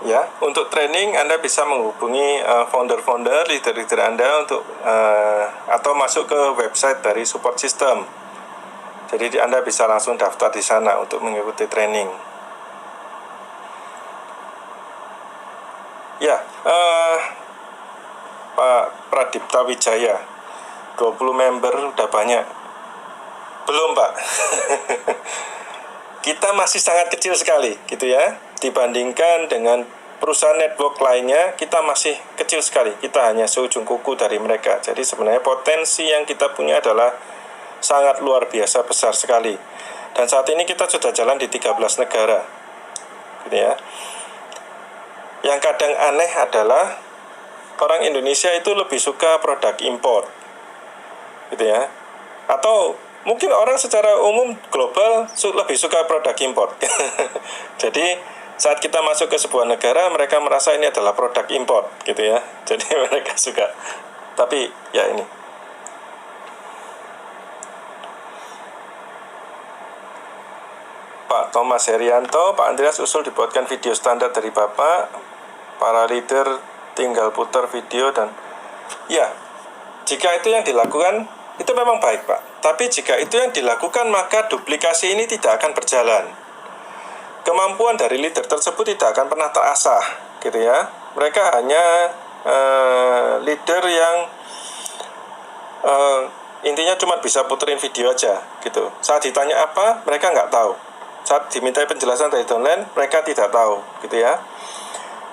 [SPEAKER 1] Ya, untuk training Anda bisa menghubungi founder-founder, leader-leader Anda untuk atau masuk ke website dari support system. Jadi Anda bisa langsung daftar di sana untuk mengikuti training. eh Pak Pradipta Wijaya, 20 member udah banyak. Belum, Pak. Kita masih sangat kecil sekali gitu ya. Dibandingkan dengan perusahaan network lainnya, kita masih kecil sekali. Kita hanya seujung kuku dari mereka. Jadi sebenarnya potensi yang kita punya adalah sangat luar biasa besar sekali. Dan saat ini kita sudah jalan di 13 negara. Gitu ya. Yang kadang aneh adalah orang Indonesia itu lebih suka produk impor. Gitu ya. Atau mungkin orang secara umum global lebih suka produk impor. Jadi saat kita masuk ke sebuah negara, mereka merasa ini adalah produk impor, gitu ya. Jadi mereka suka. Tapi ya ini. Pak Thomas Herianto, Pak Andreas usul dibuatkan video standar dari Bapak. Para leader tinggal putar video dan ya, jika itu yang dilakukan, itu memang baik, Pak. Tapi jika itu yang dilakukan, maka duplikasi ini tidak akan berjalan. Kemampuan dari leader tersebut tidak akan pernah terasah, gitu ya. Mereka hanya leader yang intinya cuma bisa puterin video aja, gitu. Saat ditanya apa, mereka nggak tahu. Saat dimintai penjelasan dari downline, mereka tidak tahu, gitu ya.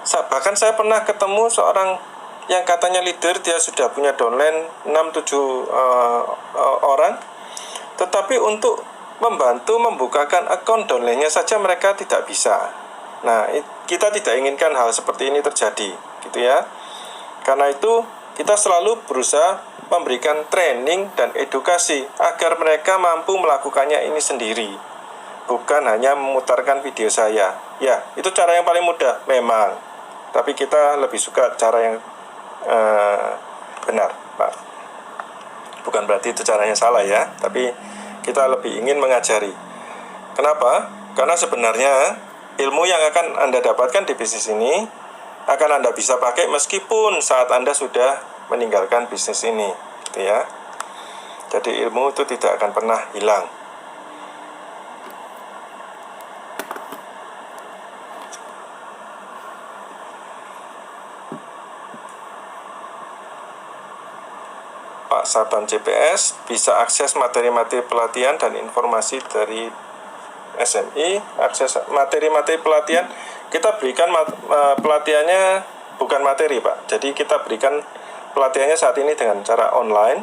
[SPEAKER 1] Bahkan saya pernah ketemu seorang yang katanya leader, dia sudah punya downline 6-7 orang, tetapi untuk membantu membukakan akun downline-nya saja mereka tidak bisa. Nah, kita tidak inginkan hal seperti ini terjadi, gitu ya. Karena itu kita selalu berusaha memberikan training dan edukasi agar mereka mampu melakukannya ini sendiri, bukan hanya memutarkan video saya. Ya, itu cara yang paling mudah memang, tapi kita lebih suka cara yang benar, Pak. Bukan berarti itu caranya salah ya, tapi kita lebih ingin mengajari. Kenapa? Karena sebenarnya ilmu yang akan Anda dapatkan di bisnis ini akan Anda bisa pakai meskipun saat Anda sudah meninggalkan bisnis ini, gitu ya. Jadi ilmu itu tidak akan pernah hilang. Pak Saban CPS bisa akses materi-materi pelatihan dan informasi dari SMI. Akses materi-materi pelatihan, kita berikan pelatihannya bukan materi, Pak. Jadi kita berikan pelatihannya saat ini dengan cara online.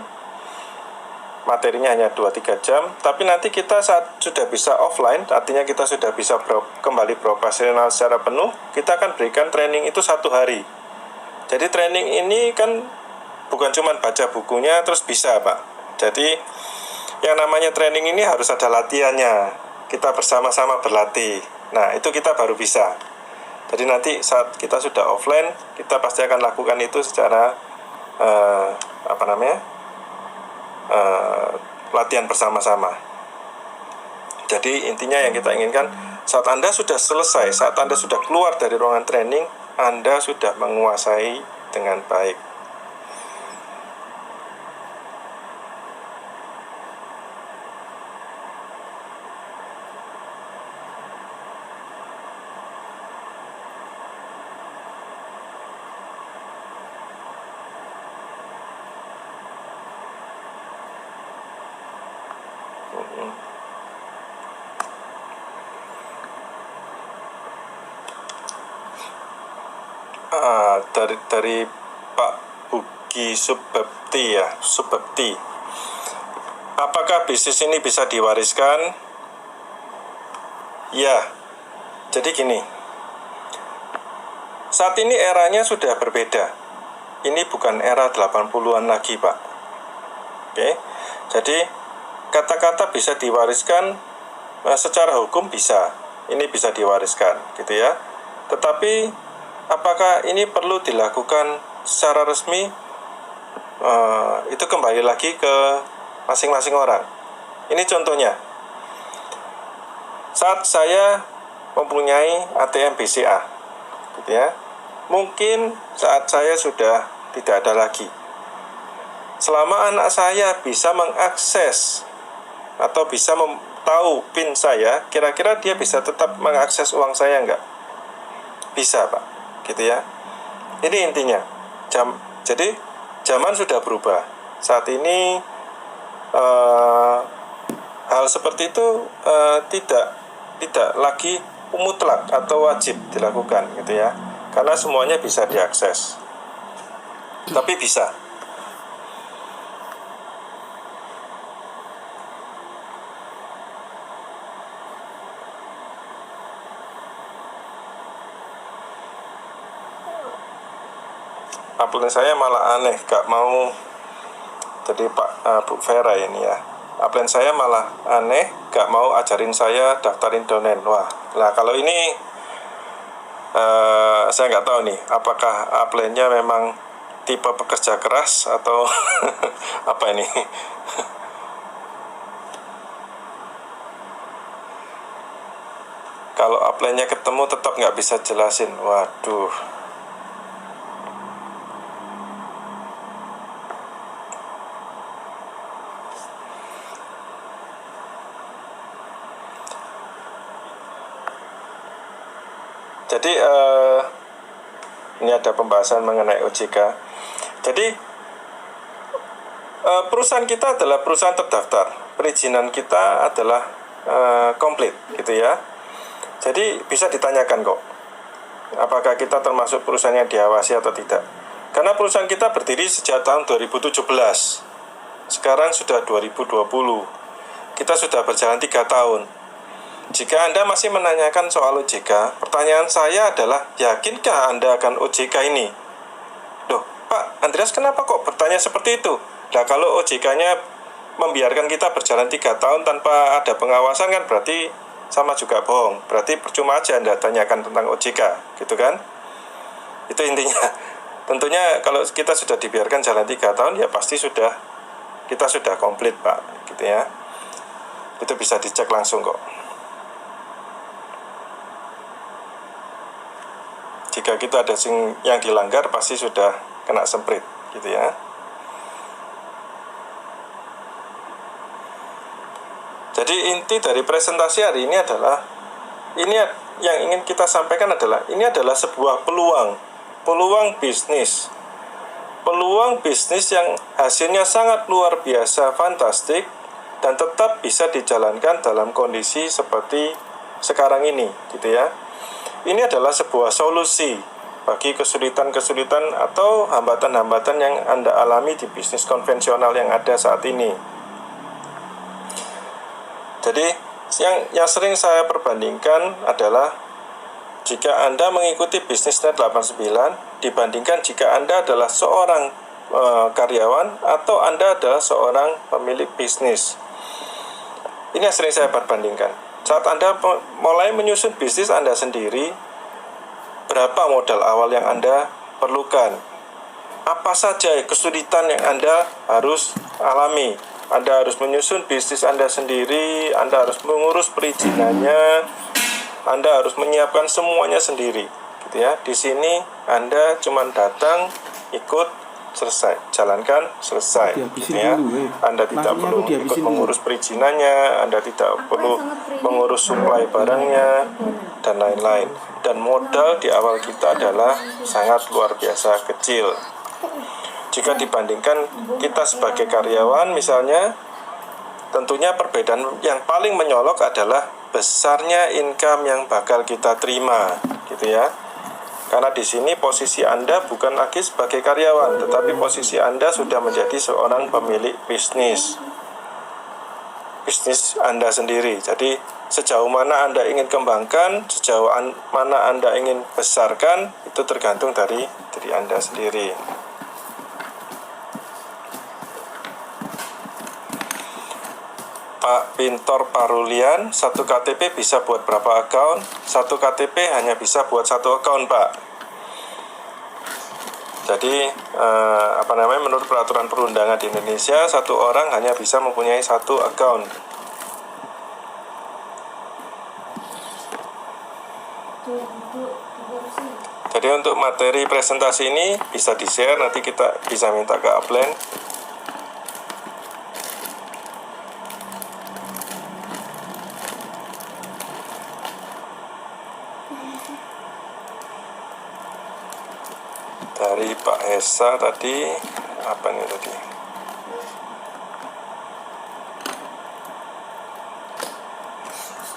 [SPEAKER 1] Materinya hanya 2-3 jam, tapi nanti kita saat sudah bisa offline, artinya kita sudah bisa kembali beroperasional secara penuh, kita akan berikan training itu 1 hari. Jadi training ini kan bukan cuma baca bukunya terus bisa, Pak. Jadi yang namanya training ini harus ada latihannya. Kita bersama-sama berlatih. Nah, itu kita baru bisa. Jadi nanti saat kita sudah offline, kita pasti akan lakukan itu secara latihan bersama-sama. Jadi intinya yang kita inginkan, saat Anda sudah selesai, saat Anda sudah keluar dari ruangan training, Anda sudah menguasai dengan baik. Dari Pak Bugi Subekti ya, Subekti. Apakah bisnis ini bisa diwariskan? Ya. Jadi gini. Saat ini eranya sudah berbeda. Ini bukan era 80-an lagi, Pak. Oke. Jadi kata-kata bisa diwariskan secara hukum bisa. Ini bisa diwariskan, gitu ya. Tetapi apakah ini perlu dilakukan secara resmi? Itu kembali lagi ke masing-masing orang. Ini contohnya. Saat saya mempunyai ATM BCA, gitu ya. Mungkin saat saya sudah tidak ada lagi. Selama anak saya bisa mengakses atau bisa tahu PIN saya, kira-kira dia bisa tetap mengakses uang saya enggak? Bisa, Pak. Gitu ya. Ini intinya. Jadi zaman sudah berubah. Saat ini hal seperti itu tidak lagi mutlak atau wajib dilakukan gitu ya. Karena semuanya bisa diakses. Tapi bisa. Upline saya malah aneh, gak mau. Jadi Bu Vera ini ya, upline saya malah aneh, gak mau ajarin saya daftarin domain. Wah, nah kalau ini saya nggak tahu nih, apakah upline-nya memang tipe pekerja keras atau apa ini. Kalau upline-nya ketemu tetap nggak bisa jelasin. Waduh. Jadi ini ada pembahasan mengenai OJK. Jadi perusahaan kita adalah perusahaan terdaftar. Perizinan kita adalah komplit gitu ya. Jadi bisa ditanyakan kok, apakah kita termasuk perusahaan yang diawasi atau tidak. Karena perusahaan kita berdiri sejak tahun 2017. Sekarang sudah 2020. Kita sudah berjalan 3 tahun. Jika Anda masih menanyakan soal OJK, pertanyaan saya adalah, yakinkah Anda akan OJK ini? Loh, Pak Andreas, kenapa kok bertanya seperti itu? Nah, kalau OJK-nya membiarkan kita berjalan 3 tahun tanpa ada pengawasan kan berarti sama juga bohong. Berarti percuma aja Anda tanyakan tentang OJK, gitu kan? Itu intinya. Tentunya kalau kita sudah dibiarkan jalan 3 tahun, ya pasti kita sudah komplit, Pak, gitu ya. Itu bisa dicek langsung kok. Jika kita ada yang dilanggar, pasti sudah kena semprit, gitu ya. Jadi inti dari presentasi hari ini adalah, ini yang ingin kita sampaikan adalah, ini adalah sebuah peluang bisnis. Peluang bisnis yang hasilnya sangat luar biasa, fantastik, dan tetap bisa dijalankan dalam kondisi seperti sekarang ini, gitu ya. Ini adalah sebuah solusi bagi kesulitan-kesulitan atau hambatan-hambatan yang Anda alami di bisnis konvensional yang ada saat ini. Jadi, yang sering saya perbandingkan adalah jika Anda mengikuti BisnisNet 89 dibandingkan jika Anda adalah seorang karyawan atau Anda adalah seorang pemilik bisnis. Ini yang sering saya perbandingkan. Saat Anda mulai menyusun bisnis Anda sendiri, berapa modal awal yang Anda perlukan? Apa saja kesulitan yang Anda harus alami? Anda harus menyusun bisnis Anda sendiri, Anda harus mengurus perizinannya, Anda harus menyiapkan semuanya sendiri, gitu ya. Di sini Anda cuma datang, ikut, selesai, jalankan, selesai, gitu ya. Anda tidak perlu ikut mengurus perizinannya, Anda tidak perlu mengurus suplai barangnya, dan lain-lain. Dan modal di awal kita adalah sangat luar biasa kecil. Jika dibandingkan kita sebagai karyawan misalnya, tentunya perbedaan yang paling menyolok adalah besarnya income yang bakal kita terima, gitu ya. Karena di sini posisi Anda bukan lagi sebagai karyawan, tetapi posisi Anda sudah menjadi seorang pemilik bisnis Anda sendiri. Jadi sejauh mana Anda ingin kembangkan, sejauh mana Anda ingin besarkan, itu tergantung dari diri Anda sendiri. Pak Pintor Parulian, 1 KTP bisa buat berapa account? 1 KTP hanya bisa buat 1 account, Pak. Jadi, menurut peraturan perundangan di Indonesia, 1 orang hanya bisa mempunyai 1 account. Jadi untuk materi presentasi ini bisa di-share, nanti kita bisa minta ke upline. dari Pak Esa tadi apa nih tadi?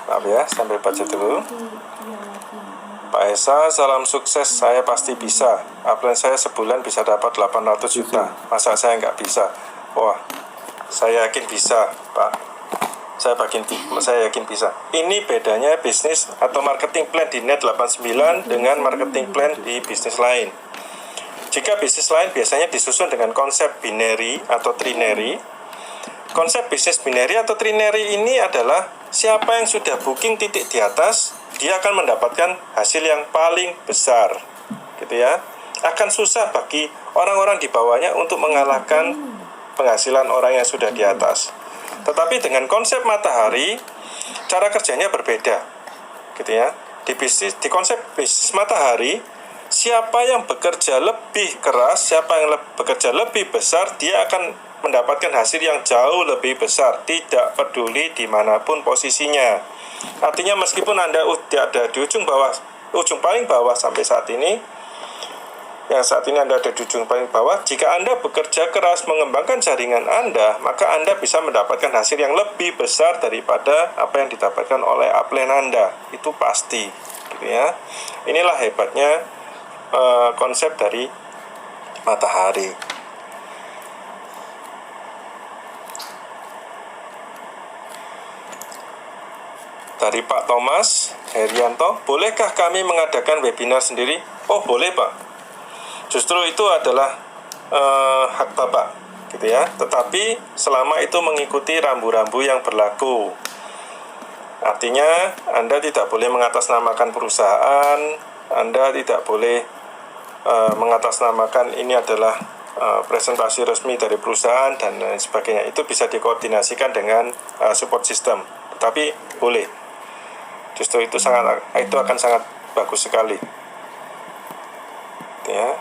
[SPEAKER 1] Maaf ya, sambil baca dulu. Pak Esa, salam sukses, saya pasti bisa. Upline saya sebulan bisa dapat 800 juta. Masa saya nggak bisa? Wah, saya yakin bisa, Pak. Saya yakin bisa. Ini bedanya bisnis atau marketing plan di Net 89 dengan marketing plan di bisnis lain. Jika bisnis lain biasanya disusun dengan konsep binary atau trinary. Konsep bisnis binary atau trinary ini adalah siapa yang sudah booking titik di atas, dia akan mendapatkan hasil yang paling besar. Gitu ya. Akan susah bagi orang-orang di bawahnya untuk mengalahkan penghasilan orang yang sudah di atas. Tetapi dengan konsep matahari, cara kerjanya berbeda. Gitu ya. Di konsep bisnis matahari, siapa yang bekerja lebih keras, siapa yang bekerja lebih besar, dia akan mendapatkan hasil yang jauh lebih besar, tidak peduli dimanapun posisinya. Artinya meskipun Anda ada di ujung paling bawah sampai saat ini, yang saat ini Anda ada di ujung paling bawah, jika Anda bekerja keras mengembangkan jaringan Anda, maka Anda bisa mendapatkan hasil yang lebih besar daripada apa yang didapatkan oleh upline Anda. Itu pasti, gitu ya. Inilah hebatnya konsep dari matahari. Dari Pak Thomas Herianto, bolehkah kami mengadakan webinar sendiri? Oh, boleh, Pak. Justru itu adalah hak Bapak, gitu ya. Tetapi selama itu mengikuti rambu-rambu yang berlaku. Artinya, Anda tidak boleh mengatasnamakan perusahaan, Anda tidak boleh mengatasnamakan ini adalah presentasi resmi dari perusahaan dan lain sebagainya. Itu bisa dikoordinasikan dengan support system. Tetapi boleh. Justru itu akan sangat bagus sekali. Ya.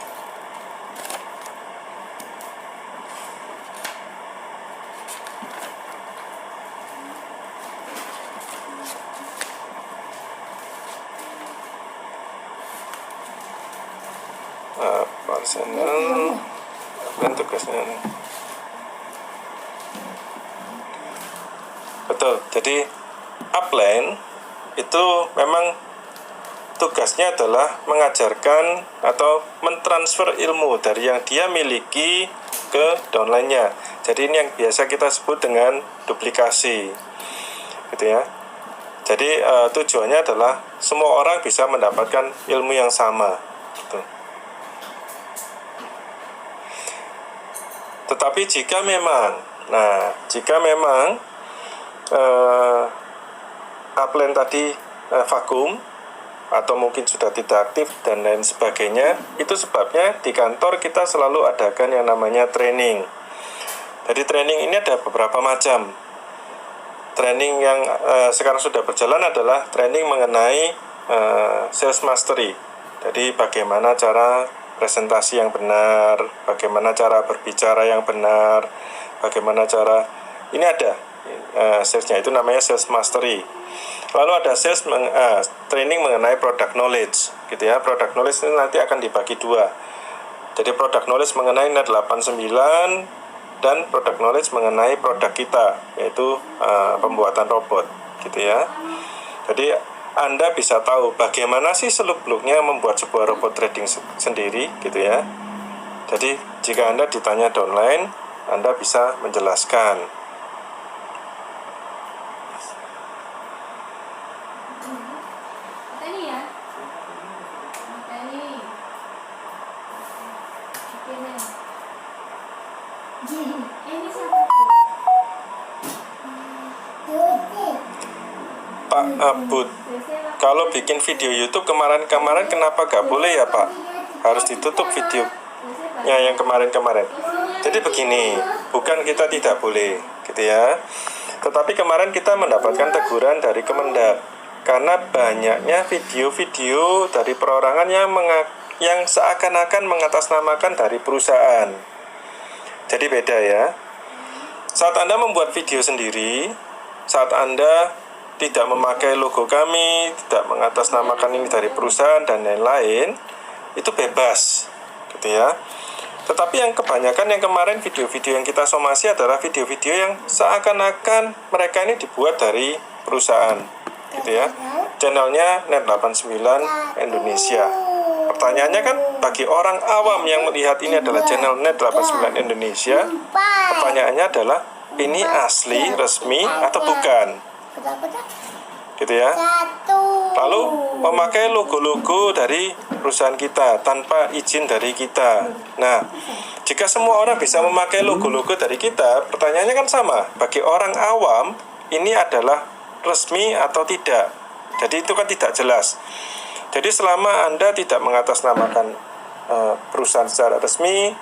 [SPEAKER 1] Personal dan tugasnya. Betul. Jadi upline itu memang tugasnya adalah mengajarkan atau mentransfer ilmu dari yang dia miliki ke downline-nya. Jadi ini yang biasa kita sebut dengan duplikasi, gitu ya. Jadi tujuannya adalah semua orang bisa mendapatkan ilmu yang sama, gitu. Tetapi jika memang upline tadi vakum atau mungkin sudah tidak aktif dan lain sebagainya, itu sebabnya di kantor kita selalu adakan yang namanya training. Jadi training ini ada beberapa macam. Training yang sekarang sudah berjalan adalah training mengenai sales mastery. Jadi bagaimana cara presentasi yang benar, bagaimana cara berbicara yang benar, bagaimana cara ini ada salesnya, itu namanya sales mastery. Lalu ada training mengenai product knowledge, gitu ya. Product knowledge ini nanti akan dibagi dua. Jadi product knowledge mengenai Net 89 dan product knowledge mengenai produk kita, yaitu pembuatan robot, gitu ya. Jadi Anda bisa tahu bagaimana sih seluk-beluknya membuat sebuah robot trading sendiri, gitu ya. Jadi jika Anda ditanya downline, Anda bisa menjelaskan. Pak Abud, kalau bikin video YouTube kemarin kenapa gak boleh ya Pak? Harus ditutup videonya yang kemarin. Jadi begini, bukan kita tidak boleh, gitu ya. Tetapi kemarin kita mendapatkan teguran dari Kemendak karena banyaknya video-video dari perorangan yang seakan-akan mengatasnamakan dari perusahaan. Jadi beda ya. Saat Anda membuat video sendiri, saat Anda tidak memakai logo kami, tidak mengatasnamakan ini dari perusahaan dan lain-lain, itu bebas, gitu gitu ya. Tetapi yang kebanyakan yang kemarin video-video yang kita somasi adalah video-video yang seakan-akan mereka ini dibuat dari perusahaan, gitu ya. Channelnya Net89 Indonesia. Pertanyaannya kan, bagi orang awam yang melihat ini adalah channel Net89 Indonesia, pertanyaannya adalah, ini asli, resmi, atau bukan? Gitu ya. Lalu memakai logo-logo dari perusahaan kita tanpa izin dari kita. Nah, jika semua orang bisa memakai logo-logo dari kita, pertanyaannya kan sama. Bagi orang awam, ini adalah resmi atau tidak. Jadi itu kan tidak jelas. Jadi selama Anda tidak mengatasnamakan perusahaan secara resmi,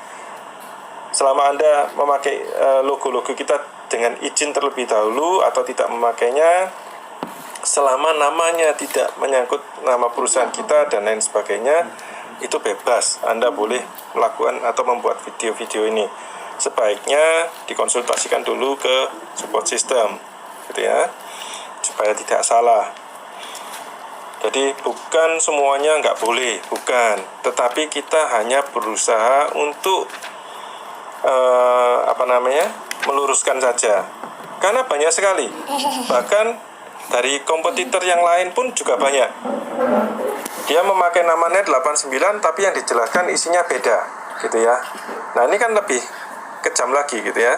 [SPEAKER 1] selama Anda memakai logo-logo kita dengan izin terlebih dahulu atau tidak memakainya, selama namanya tidak menyangkut nama perusahaan kita dan lain sebagainya, itu bebas. Anda boleh melakukan atau membuat video-video ini. Sebaiknya dikonsultasikan dulu ke support system, gitu ya, supaya tidak salah. Jadi bukan semuanya nggak boleh, bukan. Tetapi kita hanya berusaha untuk meluruskan saja. Karena banyak sekali. Bahkan dari kompetitor yang lain pun juga banyak. Dia memakai nama Net89 tapi yang dijelaskan isinya beda, gitu ya. Nah, ini kan lebih kejam lagi, gitu ya.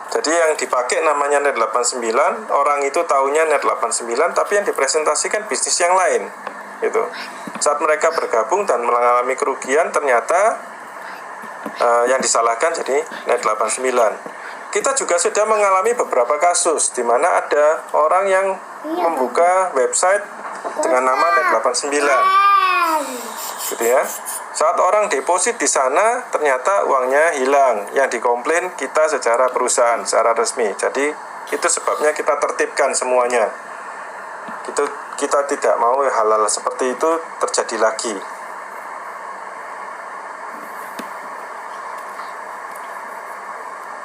[SPEAKER 1] Jadi yang dipakai namanya Net89, orang itu taunya Net89, tapi yang dipresentasikan bisnis yang lain, gitu. Saat mereka bergabung dan mengalami kerugian, ternyata yang disalahkan jadi Net89. Kita juga sudah mengalami beberapa kasus di mana ada orang yang membuka website dengan nama Net89, gitu ya. Saat orang deposit di sana, ternyata uangnya hilang. Yang dikomplain kita secara perusahaan, secara resmi. Jadi itu sebabnya kita tertibkan semuanya. Kita tidak mau hal-hal seperti itu terjadi lagi.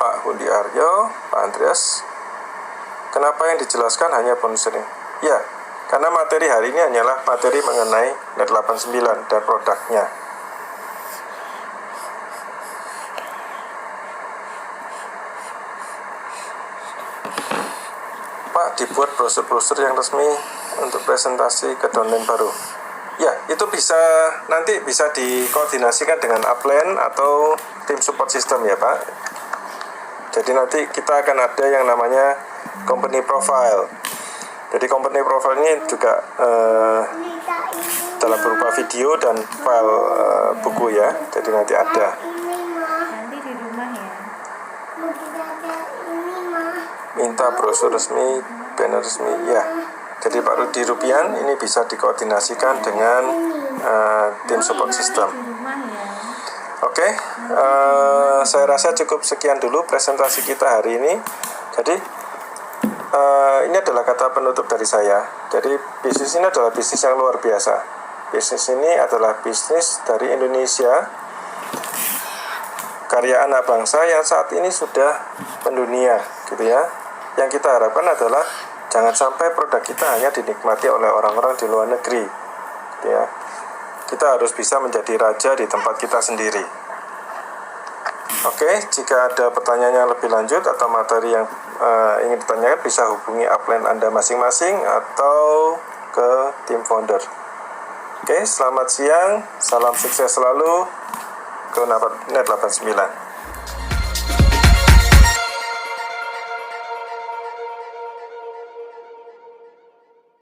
[SPEAKER 1] Pak Budi Aryo, Pak Andreas, kenapa yang dijelaskan hanya bonus ini? Ya, karena materi hari ini hanyalah materi mengenai Net89 dan produknya. Pak, dibuat brosur-brosur yang resmi untuk presentasi ke downline baru. Ya, itu nanti bisa dikoordinasikan dengan upline atau tim support system ya Pak. Jadi nanti kita akan ada yang namanya company profile. Jadi company profile ini juga dalam berupa video dan file buku ya. Jadi nanti ada.
[SPEAKER 2] Nanti di rumah ya.
[SPEAKER 1] Minta brosur resmi, banner resmi, ya. Jadi Pak Rudi Rupian ini bisa dikoordinasikan dengan tim support system.
[SPEAKER 2] Di rumah ya.
[SPEAKER 1] Oke, saya rasa cukup sekian dulu presentasi kita hari ini. Jadi ini adalah kata penutup dari saya. Jadi bisnis ini adalah bisnis yang luar biasa. Bisnis ini adalah bisnis dari Indonesia, karya anak bangsa yang saat ini sudah mendunia, gitu ya. Yang kita harapkan adalah jangan sampai produk kita hanya dinikmati oleh orang-orang di luar negeri, gitu ya. Kita harus bisa menjadi raja di tempat kita sendiri. Oke, jika ada pertanyaan yang lebih lanjut atau materi yang ingin ditanyakan, bisa hubungi upline Anda masing-masing atau ke tim founder. Oke, selamat siang, salam sukses selalu ke Net89.